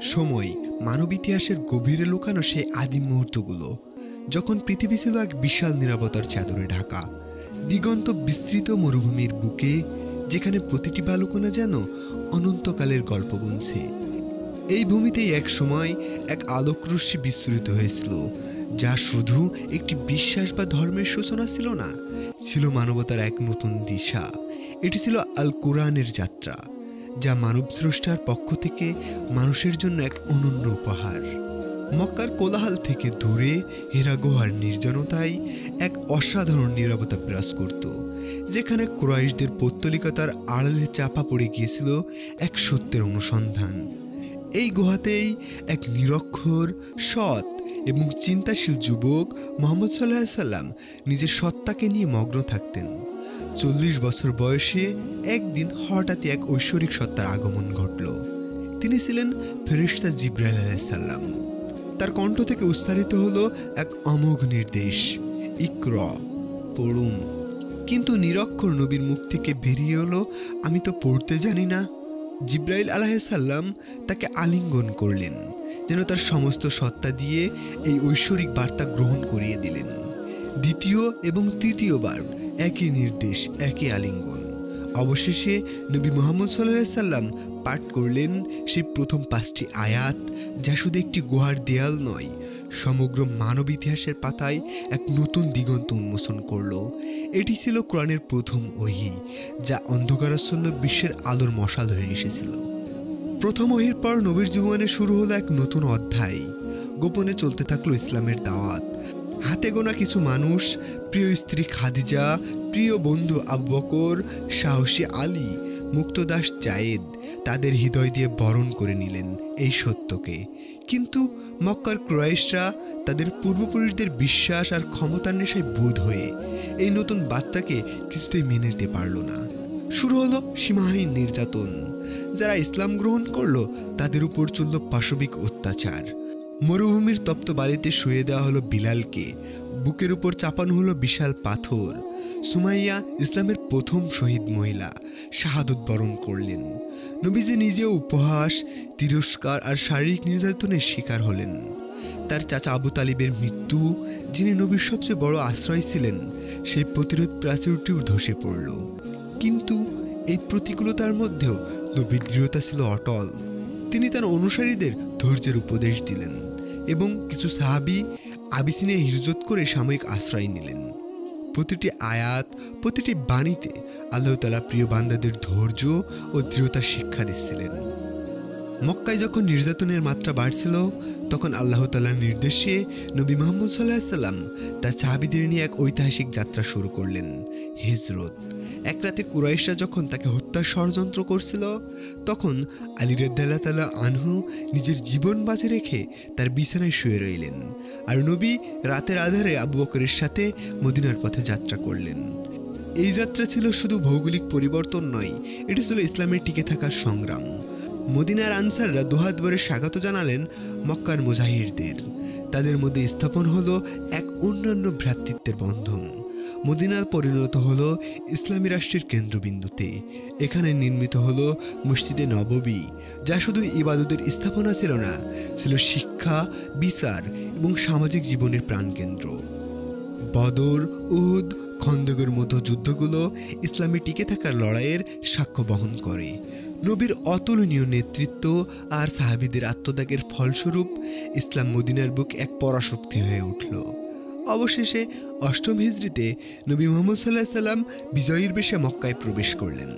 সময় মানব ইতিহাসের গভীরে লুকানো সেই আদিম মুহূর্তগুলো, যখন পৃথিবী ছিল এক বিশাল নিরাপত্তার চাদরে ঢাকা, দিগন্ত বিস্তৃত মরুভূমির বুকে, যেখানে প্রতিটি বালুকণা যেন অনন্তকালের গল্প গুনছে। এই ভূমিতেই এক সময় এক আলোকরশ্মি বিস্তৃত হয়েছিল, যা শুধু একটি বিশ্বাস বা ধর্মের সূচনা ছিল না, ছিল মানবতার এক নতুন দিশা। এটি ছিল আল কোরআনের যাত্রা, যা মানব স্রষ্টার পক্ষ থেকে মানুষের জন্য এক অনন্য উপহার। মক্কার কোলাহল থেকে দূরে হেরা গুহার নির্জনতায় এক অসাধারণ নীরবতা বিরাজ করত, যেখানে কুরাইশদের পৌত্তলিকতার আড়ালে চাপা পড়ে গিয়েছিল এক সত্যের অনুসন্ধান। এই গুহাতেই এক নিরক্ষর, সৎ এবং চিন্তাশীল যুবক মুহাম্মদ সাল্লাল্লাহু আলাইহি সাল্লাম নিজের সত্তাকে নিয়ে মগ্ন থাকতেন। 40 বছর বয়সে একদিন হঠাৎই এক ঐশ্বরিক সত্তার আগমন ঘটল। তিনি ছিলেন ফেরেশতা জিবরাইল আলাইহিস সালাম। তার কণ্ঠ থেকে উচ্চারিত হলো এক অমোঘ নির্দেশ, ইকরা, পড়ুন। কিন্তু নিরক্ষর নবীর মুখ থেকে বেরিয়ে এলো, আমি তো পড়তে জানি না। জিবরাইল আলাইহিস সালাম তাকে আলিঙ্গন করলেন, যেন তার সমস্ত সত্তা দিয়ে এই ঐশ্বরিক বার্তা গ্রহণ করিয়ে দিলেন। দ্বিতীয় এবং তৃতীয়বার একই নির্দেশ, একই আলিঙ্গন। অবশেষে নবী মুহাম্মদ সাল্লাল্লাহু আলাইহি সাল্লাম পাঠ করলেন সেই প্রথম 5টি আয়াত, যা শুধু একটি গুহার দেয়াল নয়, সমগ্র মানব ইতিহাসের পাতায় এক নতুন দিগন্ত উন্মোচন করল। এটি ছিল কোরআনের প্রথম ওহী, যা অন্ধকারাচ্ছন্ন বিশ্বের আলোর মশাল হয়ে এসেছিল। প্রথম ওহীর পর নবীর জীবনে শুরু হলো এক নতুন অধ্যায়। গোপনে চলতে থাকলো ইসলামের দাওয়াত। হাতে গোনা কিছু মানুষ, প্রিয় স্ত্রী খাদিজা, প্রিয় বন্ধু আবু বকর, সাহসী আলী, মুক্তদাস জায়েদ তাদের হৃদয় দিয়ে বরণ করে নিলেন এই সত্যকে। কিন্তু মক্কার কুরাইশরা তাদের পূর্বপুরুষদের বিশ্বাস আর ক্ষমতার নেশায় বুঁদ হয়ে এই নতুন বার্তাকে কিছুতেই মেনে নিতে পারল না। শুরু হলো সীমাহীন নির্যাতন। যারা ইসলাম গ্রহণ করলো তাদের উপর চলল পাশবিক অত্যাচার। মরুভূমির তপ্ত বাড়িতে শুয়ে দেওয়া হলো বিলালকে, বুকের উপর চাপানো হলো বিশাল পাথর। সুমাইয়া, ইসলামের প্রথম শহীদ মহিলা, শাহাদত বরণ করলেন। নবীজি নিজেও উপহাস, তিরস্কার আর শারীরিক নির্যাতনের শিকার হলেন। তার চাচা আবু তালিবের মৃত্যু, যিনি নবীর সবচেয়ে বড় আশ্রয় ছিলেন, সেই প্রতিরোধ প্রাচীরটিও ধসে পড়ল। কিন্তু এই প্রতিকূলতার মধ্যেও নবীর দৃঢ়তা ছিল অটল। তিনি তার অনুসারীদের ধৈর্যের উপদেশ দিলেন এবং কিছু সাহাবী আবিসিনিয়ায় হিজরত করে সাময়িক আশ্রয় নিলেন। প্রতিটি আয়াত, প্রতিটি বাণীতে আল্লাহ তাআলা প্রিয় বান্দাদের ধৈর্য ও দৃঢ়তার শিক্ষা দিচ্ছিলেন। মক্কায় যখন নির্যাতনের মাত্রা বাড়ছিল, তখন আল্লাহ তাআলার নির্দেশে নবী মুহাম্মদ সাল্লাল্লাহু আলাইহি সাল্লাম তার সাহাবীদের নিয়ে এক ঐতিহাসিক যাত্রা শুরু করলেন, হিজরত। এক রাতে কুরাইশরা যখন তাকে হত্যার ষড়যন্ত্র করছিল, তখন আলী রাদিয়াল্লাহু তাআলা আনহু নিজের জীবন বাজি রেখে তার বিছানায় শুয়ে রইলেন, আর নবী রাতের আধারে আবু বকরের সাথে মদিনার পথে যাত্রা করলেন। এই যাত্রা ছিল শুধু ভৌগোলিক পরিবর্তন নয়, এটি ছিল ইসলামের টিকে থাকার সংগ্রাম। মদিনার আনসাররা দুহাত ভরে স্বাগত জানালেন মক্কার মুজাহিরদের। তাদের মধ্যে স্থাপন হলো এক অন্যান্য ভ্রাতৃত্বের বন্ধন। মদিনা পরিণত হলো ইসলামী রাষ্ট্রের কেন্দ্রবিন্দুতে। এখানে নির্মিত হলো মসজিদে নববী, যা শুধু ইবাদতের স্থাপনা ছিল না, ছিল শিক্ষা, বিচার এবং সামাজিক জীবনের প্রাণকেন্দ্র। বদর, উহুদ, খন্দকের মতো যুদ্ধগুলো ইসলামে টিকে থাকার লড়াইয়ের সাক্ষ্য বহন করে। নবীর অতুলনীয় নেতৃত্ব আর সাহাবীদের আত্মত্যাগের ফলস্বরূপ ইসলাম মদিনার বুকে এক পরাশক্তি হয়ে উঠল। অবশেষে 8ম হিজরিতে নবী মুহাম্মদ সাল্লাল্লাহু আলাইহি সাল্লাম বিজয়ীর বেশে মক্কায় প্রবেশ করলেন।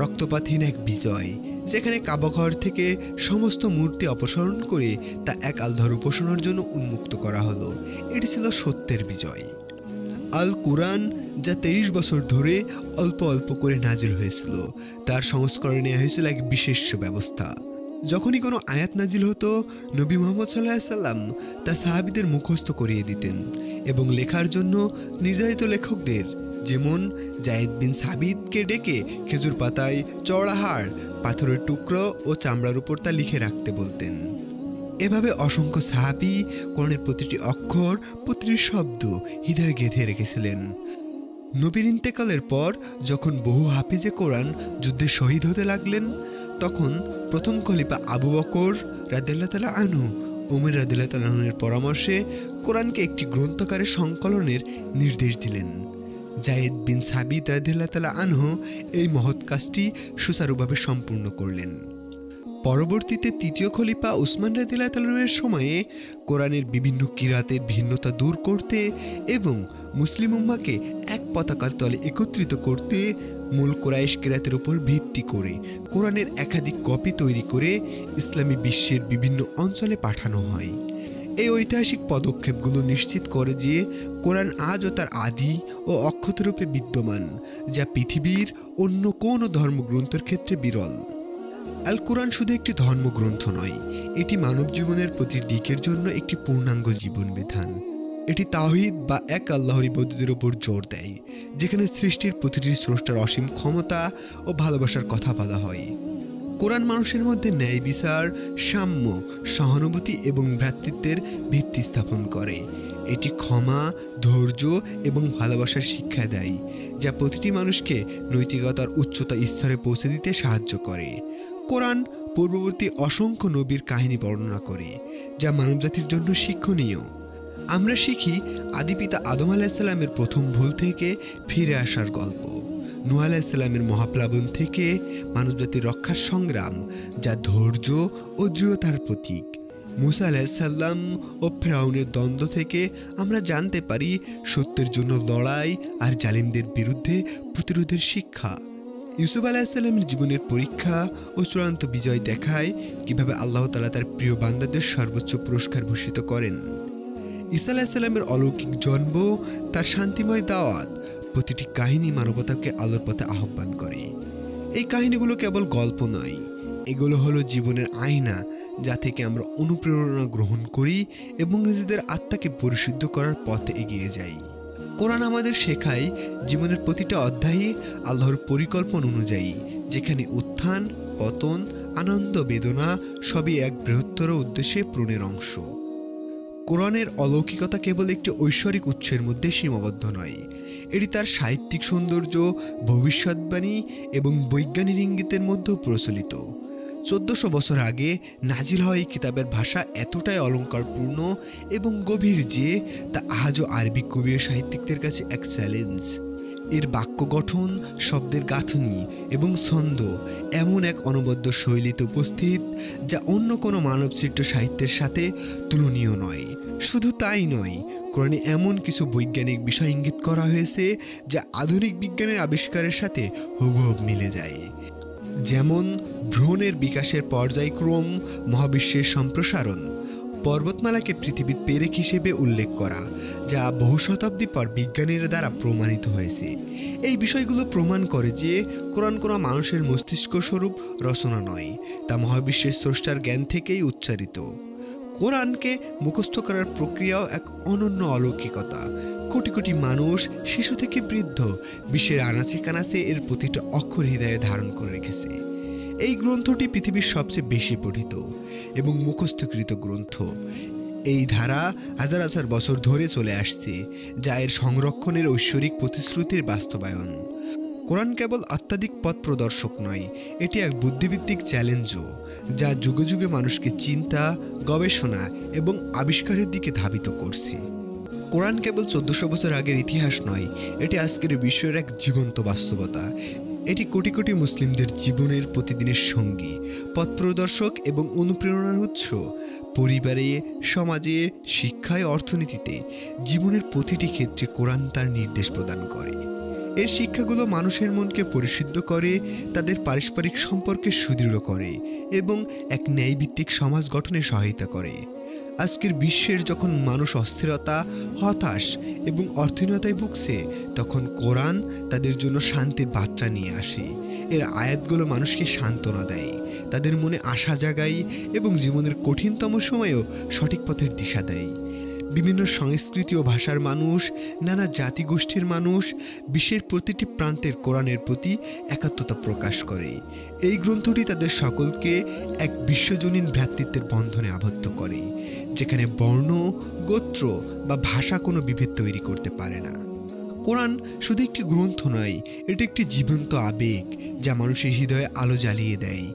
রক্তপাতহীন এক বিজয়, যেখানে কাবাঘর থেকে সমস্ত মূর্তি অপসারণ করে তা এক আল্লাহর উপাসনার জন্য উন্মুক্ত করা হলো। এটি ছিল সত্যের বিজয়। আল কুরআন, যা 23 বছর ধরে অল্প অল্প করে নাজিল হয়েছিল, তার সংস্করণে নেওয়া হয়েছিল এক বিশেষ ব্যবস্থা। যখনই কোনো আয়াত নাজিল হতো, নবী মুহাম্মদ সাল্লাল্লাহু আলাইহি সাল্লাম তা সাহাবীদের মুখস্থ করিয়ে দিতেন এবং লেখার জন্য নির্ধারিত লেখকদের, যেমন জায়েদ বিন সাবিতকে ডেকে খেজুর পাতায় চওড়া হাড়, পাথরের টুকরো ও চামড়ার উপর তা লিখে রাখতে বলতেন। এভাবে অসংখ্য সাহাবী কোরআনের প্রতিটি অক্ষর, প্রতিটি শব্দ হৃদয়ে গেঁথে রেখেছিলেন। নবীর ইন্তেকালের পর যখন বহু হাফিজে কোরআন যুদ্ধে শহীদ হতে লাগলেন, তখন প্রথম খলিফা আবু বকর রাদিয়াল্লাহু তাআলা আনহু ওমর রাদিয়াল্লাহু তাআলা আনহুর পরামর্শে কোরআনকে একটি গ্রন্থকারে সংকলনের নির্দেশ দিলেন। যায়েদ বিন সাবিত রাদিয়াল্লাহু তাআলা আনহু এই মহৎ কাজটি সুচারুভাবে সম্পূর্ণ করলেন। পরবর্তীতে তৃতীয় খলিফা উসমান রাদিয়াল্লাহু তাআলা আনহুর সময়ে কোরআনের বিভিন্ন কিরাতের ভিন্নতা দূর করতে এবং মুসলিম উম্মাহকে এক পতাকার তলে একত্রিত করতে মূল কুরাইশ কিরাতের উপর ভিত্তি করে কোরআনের একাধিক কপি তৈরি করে ইসলামী বিশ্বের বিভিন্ন অঞ্চলে পাঠানো হয়। এই ঐতিহাসিক পদক্ষেপগুলো নিশ্চিত করে যে কোরআন আজও তার আদি ও অক্ষত রূপে বিদ্যমান, যা পৃথিবীর অন্য কোনো ধর্মগ্রন্থের ক্ষেত্রে বিরল। আল কোরআন শুধু একটি ধর্মগ্রন্থ নয়, এটি মানব জীবনের প্রতি দিকের জন্য একটি পূর্ণাঙ্গ জীবন বিধান। এটি তাওহীদ বা এক আল্লাহর ইবাদতের উপর জোর দেয়, যেখানে সৃষ্টির প্রতিটি স্রষ্টার অসীম ক্ষমতা ও ভালোবাসার কথা বলা হয়। কোরআন মানুষের মধ্যে ন্যায় বিচার, সাম্য, সহানুভূতি এবং ভ্রাতৃত্বের ভিত্তি স্থাপন করে। এটি ক্ষমা, ধৈর্য এবং ভালোবাসার শিক্ষা দেয়, যা প্রতিটি মানুষকে নৈতিকতার উচ্চতা স্তরে পৌঁছে দিতে সাহায্য করে। কোরআন পূর্ববর্তী অসংখ্য নবীর কাহিনী বর্ণনা করে, যা মানবজাতির জন্য শিক্ষণীয়। আমরা শিখি আদিপিতা আদম আলাইহিসসালামের প্রথম ভুল থেকে ফিরে আসার গল্প, নূহ আলাইহিসসালামের মহাপ্লাবন থেকে মানবজাতির রক্ষার সংগ্রাম, যা ধৈর্য ও দৃঢ়তার প্রতীক। মুসা আলাইহিসসালাম ও ফিরআউনের দ্বন্দ্ব থেকে আমরা জানতে পারি সত্যের জন্য লড়াই আর জালিমদের বিরুদ্ধে প্রতিরোধের শিক্ষা। ইউসুফ আলাইহিসসালামের জীবনের পরীক্ষা ও চূড়ান্ত বিজয় দেখায় কিভাবে আল্লাহ তাআলা তার প্রিয় বান্দাদের সর্বোচ্চ পুরস্কার ভূষিত করেন। ঈসা আলাইহিসসালামের অলৌকিক জন্ম, তার শান্তিময় দাওয়াত, প্রতিটি কাহিনী মানবতাকে আলোর পথে আহ্বান করে। এই কাহিনীগুলো কেবল গল্প নয়, এগুলো হলো জীবনের আয়না, যা থেকে আমরা অনুপ্রেরণা গ্রহণ করি এবং নিজেদের আত্মাকে পরিশুদ্ধ করার পথে এগিয়ে যাই। কোরআন আমাদের শেখায় জীবনের প্রতিটা অধ্যায়ে আল্লাহর পরিকল্পনা অনুযায়ী, যেখানে উত্থান, পতন, আনন্দ, বেদনা সবই এক বৃহত্তর উদ্দেশ্যে পূরণের অংশ। কোরআনের অলৌকিকতা কেবল একটি ঐশ্বরিক উৎসের মধ্যে সীমাবদ্ধ নয়, এটি তার সাহিত্যিক সৌন্দর্য, ভবিষ্যৎবাণী এবং বৈজ্ঞানিক ইঙ্গিতের মধ্যেও প্রচলিত। 1400 বছর আগে নাজিল হওয়া এই কিতাবের ভাষা এতটাই অলঙ্কারপূর্ণ এবং গভীর যে তা আজও আরবি কবি ও সাহিত্যিকদের কাছে এক চ্যালেঞ্জ। এর বাক্য গঠন, শব্দের গাঁথনি এবং ছন্দ এমন এক অনবদ্য শৈলীতে উপস্থিত, যা অন্য কোনো মানবসৃষ্ট সাহিত্যের সাথে তুলনীয় নয়। শুধু তাই নয়, কোরআনে এমন কিছু বৈজ্ঞানিক বিষয় ইঙ্গিত করা হয়েছে যা আধুনিক বিজ্ঞানের আবিষ্কারের সাথে হুবহু মিলে যায়। যেমন ভ্রূণের বিকাশের পর্যায়ক্রম, মহাবিশ্বের সম্প্রসারণ, পর্বতমালাকে পৃথিবীর পেরেক হিসেবে উল্লেখ করা, যা বহু শতাব্দী পর বিজ্ঞানীর দ্বারা প্রমাণিত হয়েছে। এই বিষয়গুলো প্রমাণ করে যে কোরআন কোনো মানুষের মস্তিষ্ক স্বরূপ রচনা নয়, তা মহাবিশ্বের স্রষ্টার জ্ঞান থেকেই উচ্চারিত। কোরআনকে মুখস্থ করার প্রক্রিয়াও এক অনন্য অলৌকিকতা। কোটি কোটি মানুষ, শিশু থেকে বৃদ্ধ, বিশ্বের আনাচে কানাচে এর প্রতিটা অক্ষর হৃদয়ে ধারণ করে রেখেছে। এই গ্রন্থটি পৃথিবীর সবচেয়ে বেশি পঠিত এবং মুখস্থকৃত গ্রন্থ। এই ধারা হাজার হাজার বছর ধরে চলে আসছে, যা এর সংরক্ষণের ঐশ্বরিক প্রতিশ্রুতির বাস্তবায়ন। কোরআন কেবল আধ্যাত্মিক পথ প্রদর্শক নয়, এটি এক বুদ্ধিভিত্তিক চ্যালেঞ্জও, যা যুগে যুগে মানুষকে চিন্তা, গবেষণা এবং আবিষ্কারের দিকে ধাবিত করছে। কোরআন কেবল 1400 বছর আগের ইতিহাস নয়, এটি আজকের বিশ্বের এক জীবন্ত বাস্তবতা। এটি কোটি কোটি মুসলিমদের জীবনের প্রতিদিনের সঙ্গী, পথ প্রদর্শক এবং অনুপ্রেরণার উৎস। পরিবারে, সমাজে, শিক্ষায়, অর্থনীতিতে, জীবনের প্রতিটি ক্ষেত্রে কোরআন তার নির্দেশ প্রদান করে। এর শিক্ষাগুলো মানুষের মনকে পরিশুদ্ধ করে, তাদের পারস্পরিক সম্পর্কে সুদৃঢ় করে এবং এক ন্যায়ভিত্তিক সমাজ গঠনে সহায়তা করে। আজকের বিশ্বের যখন মানুষ অস্থিরতা, হতাশ এবং অর্থহীনতায় ভুগছে, তখন কোরআন তাদের জন্য শান্তির বার্তা নিয়ে আসে। এর আয়াতগুলো মানুষকে সান্ত্বনা দেয়, তাদের মনে আশা জাগায় এবং জীবনের কঠিনতম সময়েও সঠিক পথের দিশা দেয়। বিভিন্ন সংস্কৃতি ও ভাষার মানুষ, নানা জাতিগোষ্ঠীর মানুষ বিশ্বের প্রতিটি প্রান্তের কোরআনের প্রতি একাত্মতা প্রকাশ করে। এই গ্রন্থটি তাদের সকলকে এক বিশ্বজনীন ভ্রাতৃত্বের বন্ধনে আবদ্ধ করে, যেখানে বর্ণ, গোত্র বা ভাষা কোনো বিভেদ তৈরি করতে পারে না। কোরআন শুধু একটি গ্রন্থ নয়, এটি একটি জীবন্ত আবেগ যা মানুষের হৃদয়ে আলো জ্বালিয়ে দেয়।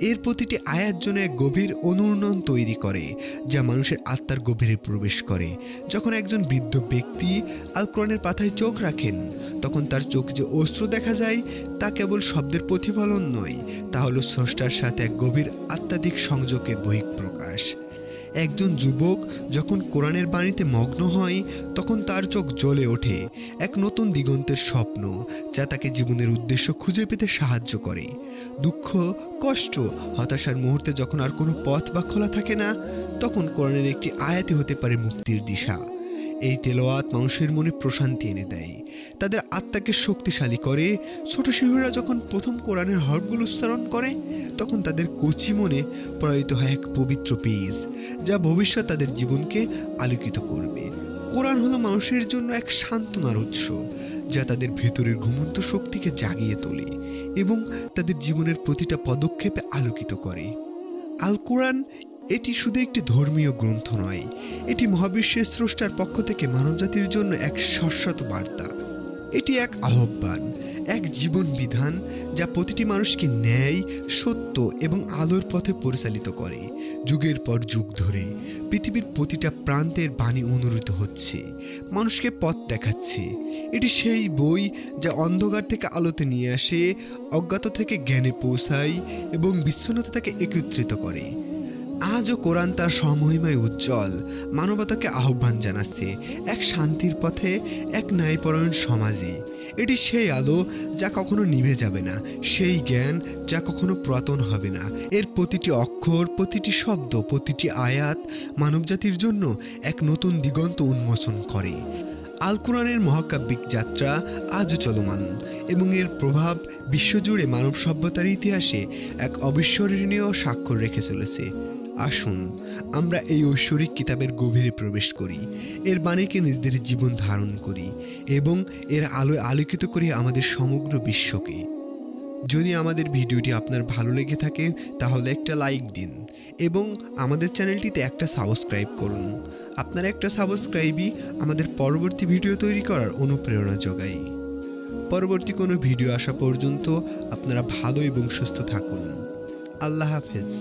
এর প্রতিটি আয়াত যেন এক গভীর অনুরণন তৈরি করে যা মানুষের আত্মার গভীরে প্রবেশ করে। যখন একজন বৃদ্ধ ব্যক্তি আল কোরআনের পাতায় চোখ রাখেন, তখন তার চোখ যে অশ্রু দেখা যায় তা কেবল শব্দের প্রতিফলন নয়, তা হলো স্রষ্টার সাথে এক গভীর আত্মাধিক সংযোগের বহিঃপ্রকাশ। একজন যুবক যখন কোরআনের বাণীতে মগ্ন হয়, তখন তার চোখ জ্বলে ওঠে এক নতুন দিগন্তের স্বপ্ন যা তাকে জীবনের উদ্দেশ্য খুঁজে পেতে সাহায্য করে। দুঃখ, কষ্ট, হতাশার মুহূর্তে যখন আর কোনো পথ বা খোলা থাকে না, তখন কোরআনের একটি আয়াতে হতে পারে মুক্তির দিশা। এই তেলাওয়াত মানুষের মনে প্রশান্তি এনে দেয়, তাদের আত্মাকে শক্তিশালী করে। ছোট শিশুরা যখন প্রথম কোরআনের হরফগুলো উচ্চারণ করে, তখন তাদের কচি মনে প্রবাহিত হয় এক পবিত্র বীজ যা ভবিষ্যৎ তাদের জীবনকে আলোকিত করবে। কোরআন হলো মানুষের জন্য এক সান্ত্বনার উৎস যা তাদের ভেতরের ঘুমন্ত শক্তিকে জাগিয়ে তোলে এবং তাদের জীবনের প্রতিটা পদক্ষেপে আলোকিত করে। আল কোরআন এটি শুধু একটি ধর্মীয় গ্রন্থ নয়, এটি মহাবিশ্বের স্রষ্টার পক্ষ থেকে মানবজাতির জন্য এক শাশ্বত বার্তা। এটি এক আহ্বান, এক জীবন বিধান যা প্রতিটি মানুষকে ন্যায়, সত্য এবং আলোর পথে পরিচালিত করে। যুগের পর যুগ ধরে পৃথিবীর প্রতিটা প্রান্তের বাণী অনুরূত হচ্ছে, মানুষকে পথ দেখাচ্ছে। এটি সেই বই যা অন্ধকার থেকে আলোতে নিয়ে আসে, অজ্ঞাত থেকে জ্ঞানে পৌঁছায় এবং বিচ্ছিন্নতা থেকে একত্রিত করে। আজও কোরআন তার সমহিমায় উজ্জ্বল, মানবতাকে আহ্বান জানাচ্ছে এক শান্তির পথে, এক ন্যায়পরায়ণ সমাজে। এটি সেই আলো যা কখনো নিভে যাবে না, সেই জ্ঞান যা কখনো পুরাতন হবে না। এর প্রতিটি অক্ষর, প্রতিটি শব্দ, প্রতিটি আয়াত মানবজাতির জন্য এক নতুন দিগন্ত উন্মোচন করে। আল কোরআনের মহাকাব্যিক যাত্রা আজও চলমান এবং এর প্রভাব বিশ্বজুড়ে মানব সভ্যতার ইতিহাসে এক অবিস্মরণীয় স্বাক্ষর রেখে চলেছে। আসুন আমরা এই ঐশ্বরিক কিতাবের গভীরে প্রবেশ করি, এর বাণীকে নিজেদের জীবন ধারণ করি এবং এর আলোয় আলোকিত করি আমাদের সমগ্র বিশ্বকে। যদি আমাদের ভিডিওটি আপনার ভালো লেগে থাকে তাহলে একটা লাইক দিন এবং আমাদের চ্যানেলটিতে একটা সাবস্ক্রাইব করুন। আপনার একটা সাবস্ক্রাইবই আমাদের পরবর্তী ভিডিও তৈরি করার অনুপ্রেরণা যোগায়। পরবর্তী কোনো ভিডিও আসা পর্যন্ত আপনারা ভালো এবং সুস্থ থাকুন। আল্লাহ হাফেজ।